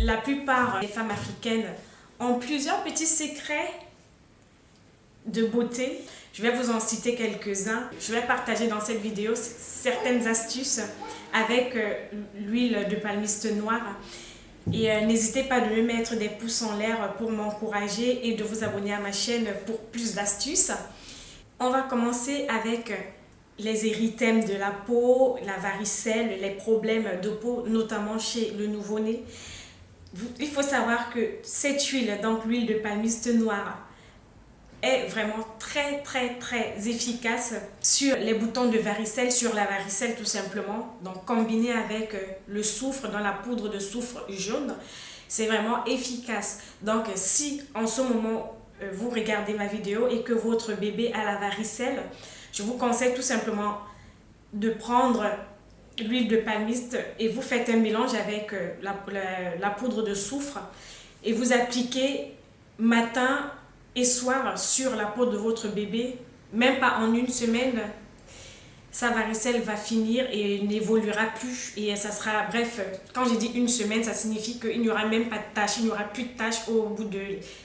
La plupart des femmes africaines ont plusieurs petits secrets de beauté. Je vais vous en citer quelques-uns. Je vais partager dans cette vidéo certaines astuces avec l'huile de palmiste noire. Et n'hésitez pas de me mettre des pouces en l'air pour m'encourager et de vous abonner à ma chaîne pour plus d'astuces. On va commencer avec les érythèmes de la peau, la varicelle, les problèmes de peau, notamment chez le nouveau-né. Il faut savoir que cette huile, donc l'huile de palmiste noire, est vraiment très efficace sur les boutons de varicelle, sur la varicelle tout simplement. Donc combiné avec le soufre, dans la poudre de soufre jaune, c'est vraiment efficace. Donc si en ce moment vous regardez ma vidéo et que votre bébé a la varicelle, je vous conseille tout simplement de prendre l'huile de palmiste et vous faites un mélange avec la poudre de soufre et vous appliquez matin et soir sur la peau de votre bébé. Même pas en une semaine, sa varicelle va finir et n'évoluera plus. Et ça sera, bref, quand j'ai dit une semaine, ça signifie qu'il n'y aura même pas de taches, il n'y aura plus de taches au bout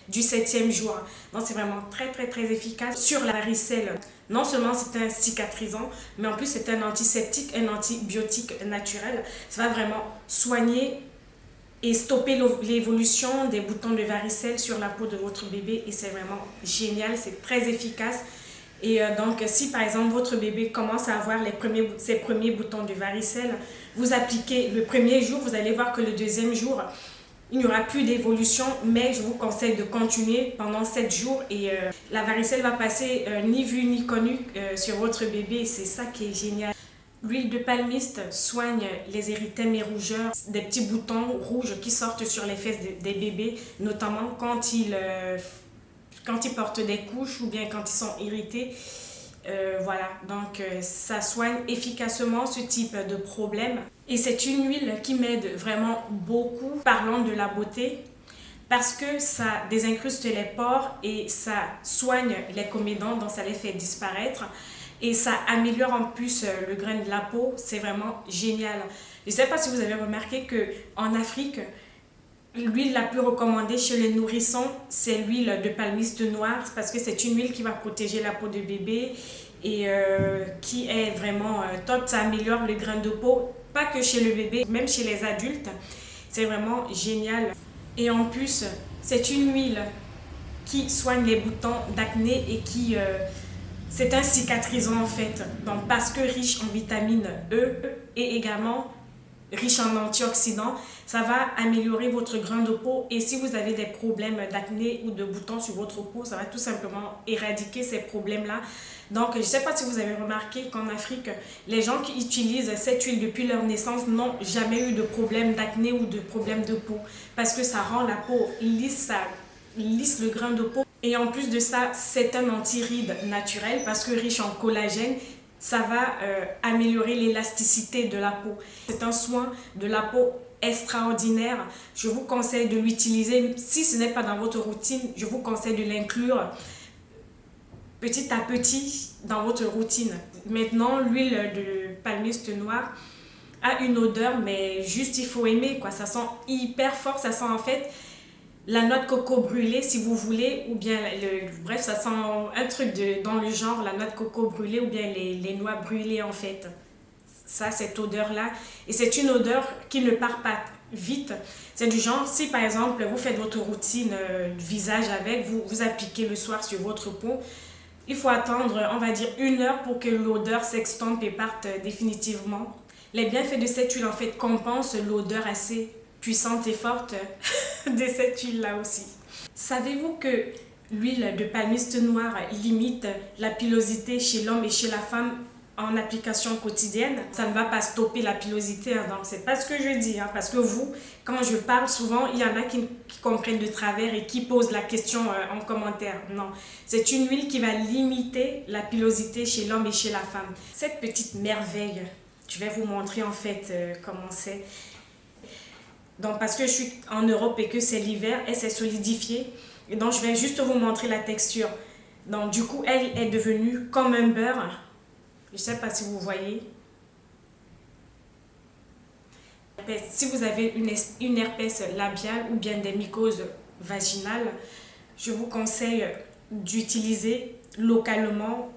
du 7e jour. Donc c'est vraiment très efficace sur la varicelle. Non seulement c'est un cicatrisant, mais en plus c'est un antiseptique, un antibiotique naturel. Ça va vraiment soigner et stopper l'évolution des boutons de varicelle sur la peau de votre bébé. Et c'est vraiment génial, c'est très efficace. Et donc, si par exemple votre bébé commence à avoir ses premiers boutons de varicelle, vous appliquez le premier jour, vous allez voir que le deuxième jour, il n'y aura plus d'évolution, mais je vous conseille de continuer pendant 7 jours et la varicelle va passer ni vue ni connue sur votre bébé. C'est ça qui est génial. L'huile de palmiste soigne les érythèmes et rougeurs, des petits boutons rouges qui sortent sur les fesses des bébés, notamment quand ils portent des couches ou bien quand ils sont irrités. Voilà, donc ça soigne efficacement ce type de problème. Et c'est une huile qui m'aide vraiment beaucoup, parlant de la beauté, parce que ça désincruste les pores et ça soigne les comédons, donc ça les fait disparaître. Et ça améliore en plus le grain de la peau, c'est vraiment génial. Je ne sais pas si vous avez remarqué qu'en Afrique, l'huile la plus recommandée chez les nourrissons, c'est l'huile de palmiste noire parce que c'est une huile qui va protéger la peau de bébé et qui est vraiment top. Ça améliore le grain de peau, pas que chez le bébé, même chez les adultes. C'est vraiment génial. Et en plus, c'est une huile qui soigne les boutons d'acné et qui... c'est un cicatrisant en fait, donc parce que riche en vitamine E et également riche en antioxydants, ça va améliorer votre grain de peau et si vous avez des problèmes d'acné ou de boutons sur votre peau, ça va tout simplement éradiquer ces problèmes-là. Donc je ne sais pas si vous avez remarqué qu'en Afrique, les gens qui utilisent cette huile depuis leur naissance n'ont jamais eu de problème d'acné ou de problème de peau parce que ça rend la peau lisse, ça lisse le grain de peau. Et en plus de ça, c'est un anti-rides naturel parce que riche en collagène, ça va améliorer l'élasticité de la peau. C'est un soin de la peau extraordinaire. Je vous conseille de l'utiliser. Si ce n'est pas dans votre routine, je vous conseille de l'inclure petit à petit dans votre routine. Maintenant, l'huile de palmiste noire a une odeur, mais juste il faut aimer, quoi. Ça sent hyper fort, ça sent en fait la noix de coco brûlée si vous voulez, ou bien, bref, ça sent un truc dans le genre, la noix de coco brûlée ou bien les noix brûlées en fait. Ça, cette odeur-là. Et c'est une odeur qui ne part pas vite. C'est du genre, si par exemple, vous faites votre routine visage avec, vous appliquez le soir sur votre peau, il faut attendre, on va dire, 1 heure pour que l'odeur s'extompe et parte définitivement. Les bienfaits de cette huile en fait compensent l'odeur assez puissante et forte de cette huile-là aussi. Savez-vous que l'huile de palmiste noire limite la pilosité chez l'homme et chez la femme en application quotidienne? Ça ne va pas stopper la pilosité, hein, donc c'est pas ce que je dis, hein, parce que vous, quand je parle souvent, il y en a qui comprennent de travers et qui posent la question en commentaire. Non, c'est une huile qui va limiter la pilosité chez l'homme et chez la femme. Cette petite merveille, je vais vous montrer en fait comment c'est. Donc parce que je suis en Europe et que c'est l'hiver, elle s'est solidifiée. Et donc je vais juste vous montrer la texture. Donc du coup, elle est devenue comme un beurre. Je ne sais pas si vous voyez. Si vous avez une herpès labiale ou bien des mycoses vaginales, je vous conseille d'utiliser localement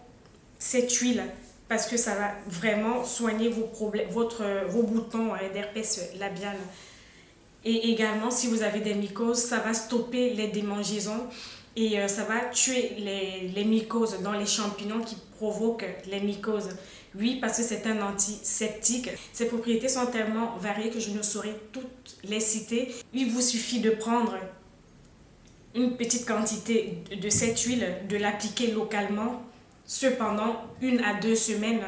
cette huile parce que ça va vraiment soigner vos problèmes, vos boutons d'herpès labial. Et également, si vous avez des mycoses, ça va stopper les démangeaisons et ça va tuer les mycoses dans les champignons qui provoquent les mycoses. Oui, parce que c'est un antiseptique. Ses propriétés sont tellement variées que je ne saurais toutes les citer. Il vous suffit de prendre une petite quantité de cette huile, de l'appliquer localement, cependant 1 à 2 semaines,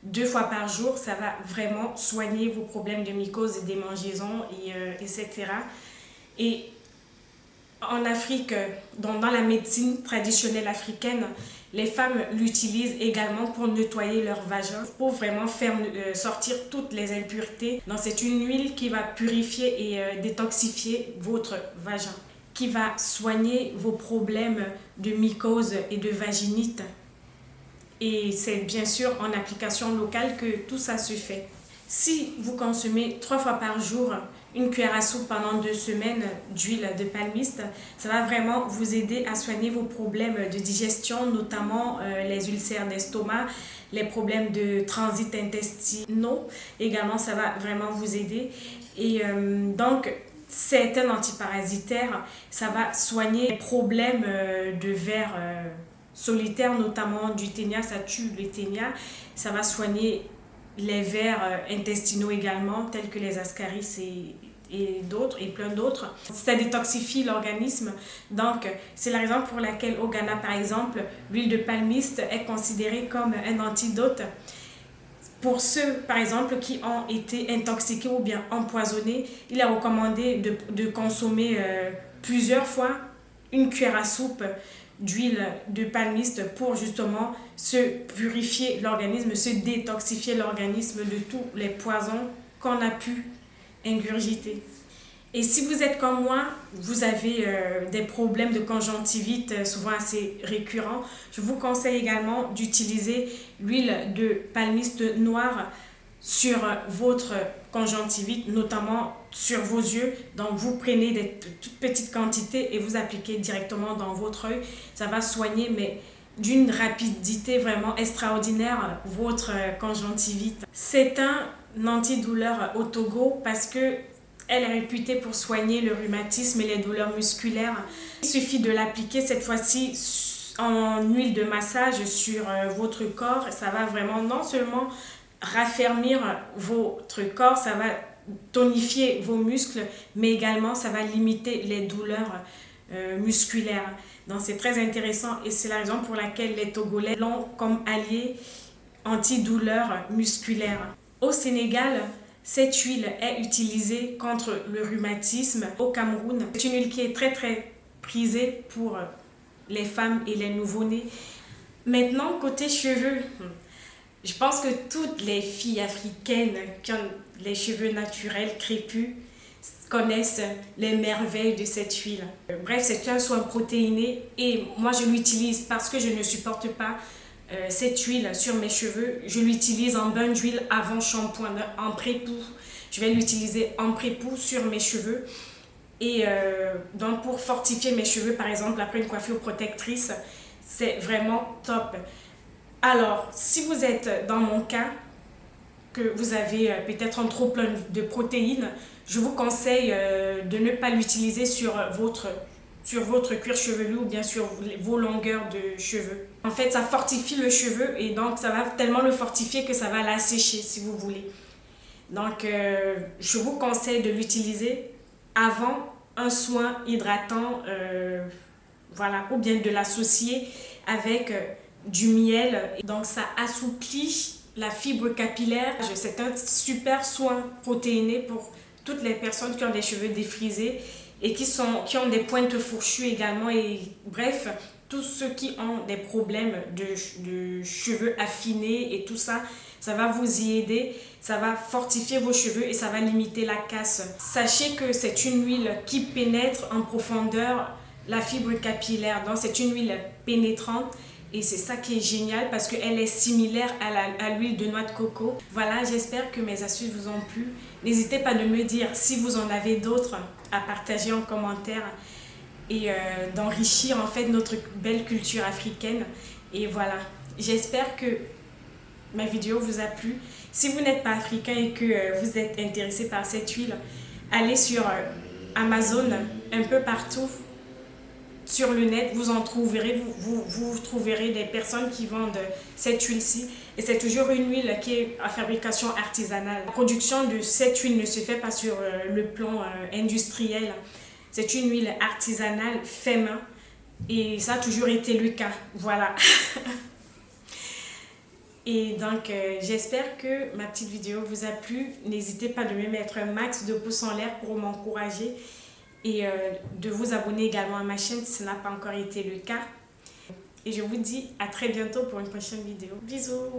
2 fois par jour, ça va vraiment soigner vos problèmes de mycose et démangeaisons, etc. Et en Afrique, dans la médecine traditionnelle africaine, les femmes l'utilisent également pour nettoyer leur vagin, pour vraiment faire sortir toutes les impuretés. Donc c'est une huile qui va purifier et détoxifier votre vagin, qui va soigner vos problèmes de mycose et de vaginite. Et c'est bien sûr en application locale que tout ça se fait. Si vous consommez 3 fois par jour une cuillère à soupe pendant 2 semaines d'huile de palmiste, ça va vraiment vous aider à soigner vos problèmes de digestion, notamment les ulcères d'estomac, les problèmes de transit intestinaux. Également, ça va vraiment vous aider. Et donc, c'est un antiparasitaire. Ça va soigner les problèmes de vers solitaire, notamment du ténia, ça tue les ténias. Ça va soigner les vers intestinaux également, tels que les ascaris et d'autres, et plein d'autres. Ça détoxifie l'organisme. Donc, c'est la raison pour laquelle au Ghana, par exemple, l'huile de palmiste est considérée comme un antidote. Pour ceux, par exemple, qui ont été intoxiqués ou bien empoisonnés, il est recommandé de consommer plusieurs fois une cuillère à soupe d'huile de palmiste pour justement se purifier l'organisme, se détoxifier l'organisme de tous les poisons qu'on a pu ingurgiter. Et si vous êtes comme moi, vous avez des problèmes de conjonctivite souvent assez récurrents, je vous conseille également d'utiliser l'huile de palmiste noire sur votre conjonctivite, notamment sur vos yeux. Donc vous prenez des toutes petites quantités et vous appliquez directement dans votre œil. Ça va soigner, mais d'une rapidité vraiment extraordinaire, votre conjonctivite. C'est un antidouleur au Togo parce que elle est réputée pour soigner le rhumatisme et les douleurs musculaires. Il suffit de l'appliquer cette fois-ci en huile de massage sur votre corps. Ça va vraiment non seulement raffermir votre corps, ça va tonifier vos muscles, mais également ça va limiter les douleurs musculaires. Donc c'est très intéressant et c'est la raison pour laquelle les Togolais l'ont comme allié antidouleur musculaire. Au Sénégal, cette huile est utilisée contre le rhumatisme. Au Cameroun, c'est une huile qui est très très prisée pour les femmes et les nouveau-nés. Maintenant, côté cheveux, je pense que toutes les filles africaines qui ont les cheveux naturels crépus connaissent les merveilles de cette huile. Bref, c'est un soin protéiné et moi je l'utilise parce que je ne supporte pas cette huile sur mes cheveux. Je l'utilise en bain d'huile avant shampoing, en pré-poux. Je vais l'utiliser en pré-poux sur mes cheveux. Et donc pour fortifier mes cheveux, par exemple, après une coiffure protectrice, c'est vraiment top. Alors, si vous êtes dans mon cas, que vous avez peut-être un trop plein de protéines, je vous conseille de ne pas l'utiliser sur votre cuir chevelu ou bien sur vos longueurs de cheveux. En fait, ça fortifie le cheveu et donc ça va tellement le fortifier que ça va l'assécher si vous voulez. Donc, je vous conseille de l'utiliser avant un soin hydratant, voilà, ou bien de l'associer avec du miel. Donc, ça assouplit la fibre capillaire. C'est un super soin protéiné pour toutes les personnes qui ont des cheveux défrisés et qui ont des pointes fourchues également. Et bref, tous ceux qui ont des problèmes de cheveux affinés et tout ça, ça va vous y aider. Ça va fortifier vos cheveux et ça va limiter la casse. Sachez que c'est une huile qui pénètre en profondeur la fibre capillaire. Donc, c'est une huile pénétrante Et c'est ça qui est génial parce qu'elle est similaire à l'huile de noix de coco. Voilà, j'espère que mes astuces vous ont plu. N'hésitez pas de me dire si vous en avez d'autres à partager en commentaire et d'enrichir en fait notre belle culture africaine. Et voilà, j'espère que ma vidéo vous a plu. Si vous n'êtes pas africain et que vous êtes intéressé par cette huile, allez sur Amazon, un peu partout sur le net, vous en trouverez, vous trouverez des personnes qui vendent cette huile-ci. Et c'est toujours une huile qui est à fabrication artisanale. La production de cette huile ne se fait pas sur le plan industriel. C'est une huile artisanale, fait main. Et ça a toujours été le cas. Voilà. Et donc, j'espère que ma petite vidéo vous a plu. N'hésitez pas de me mettre un max de pouces en l'air pour m'encourager et de vous abonner également à ma chaîne si ce n'a pas encore été le cas. Et je vous dis à très bientôt pour une prochaine vidéo. Bisous!